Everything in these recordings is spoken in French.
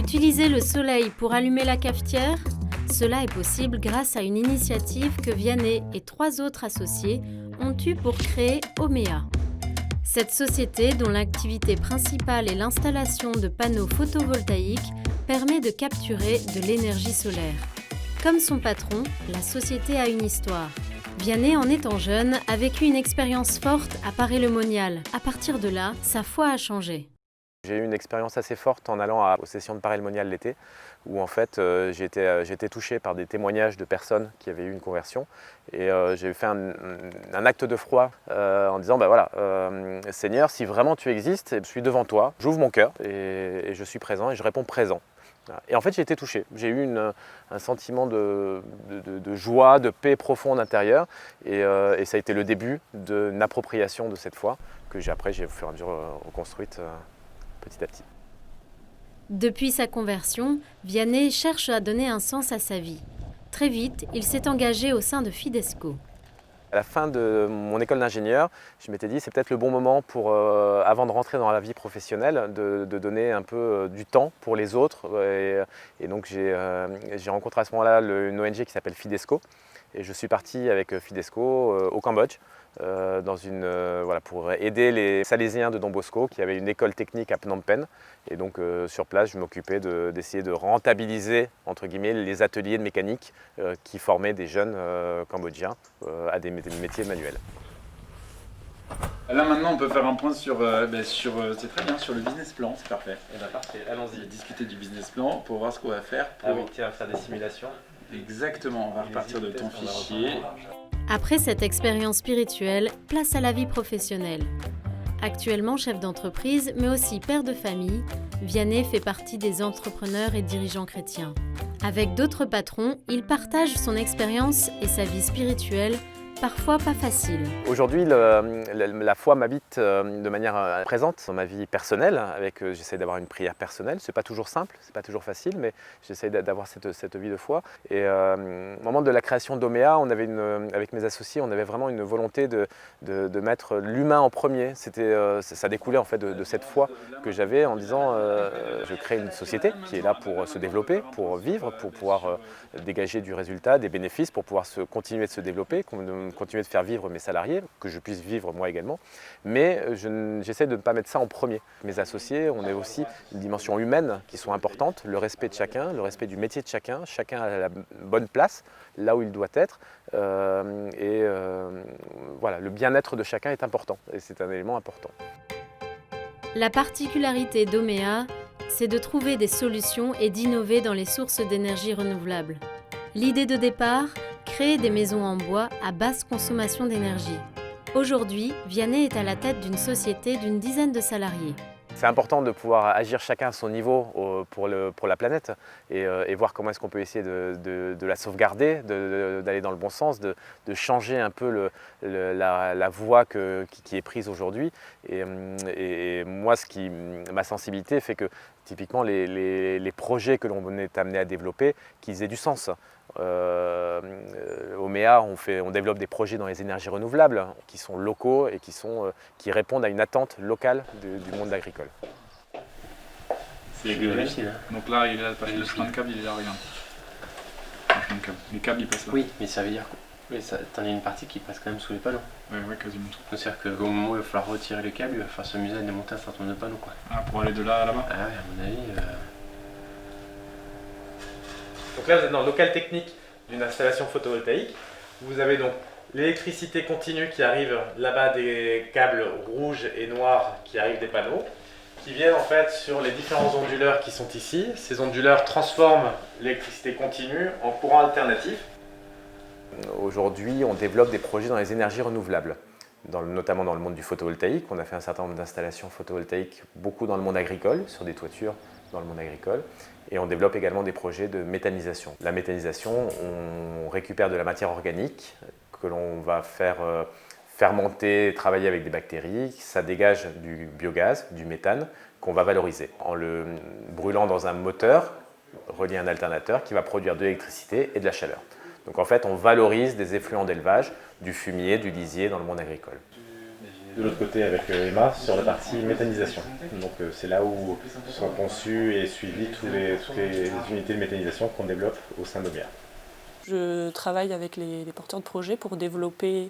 Utiliser le soleil pour allumer la cafetière, cela est possible grâce à une initiative que Vianney et 3 autres associés ont eue pour créer Omea. Cette société, dont l'activité principale est l'installation de panneaux photovoltaïques, permet de capturer de l'énergie solaire. Comme son patron, la société a une histoire. Vianney, en étant jeune, a vécu une expérience forte à Paray-le-Monial. À partir de là, sa foi a changé. J'ai eu une expérience assez forte en allant aux sessions de Paray-le-Monial l'été, où en fait j'ai été touché par des témoignages de personnes qui avaient eu une conversion. Et j'ai fait un acte de foi en disant voilà, Seigneur, si vraiment tu existes, je suis devant toi, j'ouvre mon cœur et je suis présent et je réponds présent. Et en fait j'ai été touché, j'ai eu un sentiment de joie, de paix profonde intérieure et ça a été le début d'une appropriation de cette foi que après j'ai au fur et à mesure reconstruite petit à petit. Depuis sa conversion, Vianney cherche à donner un sens à sa vie. Très vite, il s'est engagé au sein de Fidesco. À la fin de mon école d'ingénieur, je m'étais dit c'est peut-être le bon moment pour, avant de rentrer dans la vie professionnelle, de donner un peu du temps pour les autres. Et donc j'ai rencontré à ce moment-là une ONG qui s'appelle Fidesco. Et je suis parti avec Fidesco au Cambodge pour aider les Salésiens de Don Bosco qui avaient une école technique à Phnom Penh. Et donc sur place, je m'occupais d'essayer de rentabiliser entre guillemets, les ateliers de mécanique qui formaient des jeunes cambodgiens à des métiers manuels. Là maintenant on peut faire un point sur c'est très bien, sur le business plan, c'est parfait. Et bien parfait, allons-y. Discuter du business plan pour voir ce qu'on va faire. Faire des simulations. Exactement, on va repartir de ton fichier. Après cette expérience spirituelle, place à la vie professionnelle. Actuellement chef d'entreprise, mais aussi père de famille, Vianney fait partie des entrepreneurs et dirigeants chrétiens. Avec d'autres patrons, il partage son expérience et sa vie spirituelle, parfois pas facile. Aujourd'hui, la foi m'habite de manière présente dans ma vie personnelle. J'essaie d'avoir une prière personnelle. C'est pas toujours simple, c'est pas toujours facile, mais j'essaie d'avoir cette vie de foi. Et au moment de la création d'Omea, avec mes associés, on avait vraiment une volonté de mettre l'humain en premier. Ça découlait en fait de cette foi que j'avais en disant je crée une société qui est là pour se développer, pour vivre, pour pouvoir dégager du résultat, des bénéfices, pour pouvoir continuer de se développer, continuer de faire vivre mes salariés, que je puisse vivre moi également, mais j'essaie de ne pas mettre ça en premier. Mes associés, on a aussi une dimension humaine qui sont importantes, le respect de chacun, le respect du métier de chacun a la bonne place, là où il doit être, voilà, le bien-être de chacun est important, et c'est un élément important. La particularité d'Omea, c'est de trouver des solutions et d'innover dans les sources d'énergie renouvelables. L'idée de départ, créer des maisons en bois à basse consommation d'énergie. Aujourd'hui, Vianney est à la tête d'une société d'une dizaine de salariés. C'est important de pouvoir agir chacun à son niveau pour la planète et voir comment est-ce qu'on peut essayer de la sauvegarder, d'aller dans le bon sens, de changer un peu la voie qui est prise aujourd'hui. Et moi, ma sensibilité fait que typiquement les projets que l'on est amené à développer, qu'ils aient du sens. Omea, on développe des projets dans les énergies renouvelables qui sont locaux et qui répondent à une attente locale du monde agricole. C'est réglé. Donc là, il est là, le chemin de câble, il est là, regarde. Le chemin de câble. Les câbles, ils passent là. Oui, mais ça veut dire que t'en as une partie qui passe quand même sous les panneaux. Ouais, quasiment. C'est-à-dire qu'au moment où il va falloir retirer les câbles, il va falloir s'amuser à démonter un certain nombre de panneaux, quoi. Ah, pour aller de là à là-bas? Ah ouais, à mon avis... Donc là, vous êtes dans le local technique d'une installation photovoltaïque. Vous avez donc l'électricité continue qui arrive là-bas des câbles rouges et noirs qui arrivent des panneaux, qui viennent en fait sur les différents onduleurs qui sont ici. Ces onduleurs transforment l'électricité continue en courant alternatif. Aujourd'hui, on développe des projets dans les énergies renouvelables, notamment dans le monde du photovoltaïque. On a fait un certain nombre d'installations photovoltaïques, beaucoup dans le monde agricole, sur des toitures dans le monde agricole. Et on développe également des projets de méthanisation. La méthanisation, on récupère de la matière organique que l'on va faire fermenter, travailler avec des bactéries. Ça dégage du biogaz, du méthane, qu'on va valoriser en le brûlant dans un moteur relié à un alternateur qui va produire de l'électricité et de la chaleur. Donc en fait, on valorise des effluents d'élevage, du fumier, du lisier dans le monde agricole. de l'autre côté avec Emma sur la partie méthanisation. Donc c'est là où sont conçues et suivies toutes les unités de méthanisation qu'on développe au sein d'Omea. Je travaille avec les porteurs de projets pour développer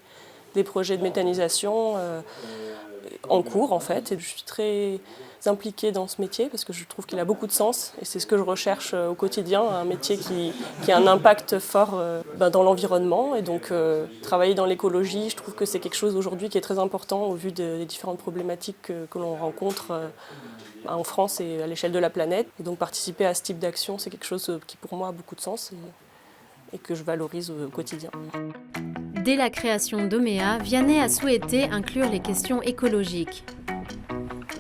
des projets de méthanisation en cours en fait. Et je suis très impliquée dans ce métier parce que je trouve qu'il a beaucoup de sens et c'est ce que je recherche au quotidien, un métier qui a un impact fort dans l'environnement. Et donc travailler dans l'écologie, je trouve que c'est quelque chose aujourd'hui qui est très important au vu des différentes problématiques que l'on rencontre en France et à l'échelle de la planète. Et donc participer à ce type d'action, c'est quelque chose qui pour moi a beaucoup de sens et que je valorise au quotidien. Dès la création d'Omea, Vianney a souhaité inclure les questions écologiques.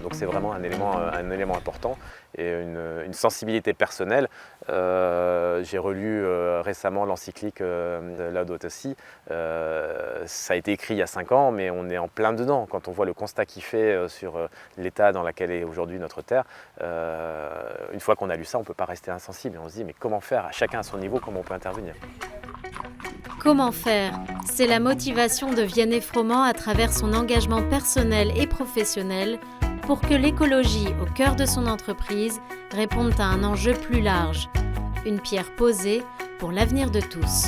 Donc c'est vraiment un élément important et une sensibilité personnelle. J'ai relu récemment l'encyclique de Laudato Si. Ça a été écrit il y a 5 ans, mais on est en plein dedans. Quand on voit le constat qu'il fait sur l'état dans lequel est aujourd'hui notre Terre, une fois qu'on a lu ça, on ne peut pas rester insensible. Et on se dit, mais comment faire? Chacun à son niveau, comment on peut intervenir? Comment faire? C'est la motivation de Vianney Froment à travers son engagement personnel et professionnel pour que l'écologie au cœur de son entreprise réponde à un enjeu plus large, une pierre posée pour l'avenir de tous.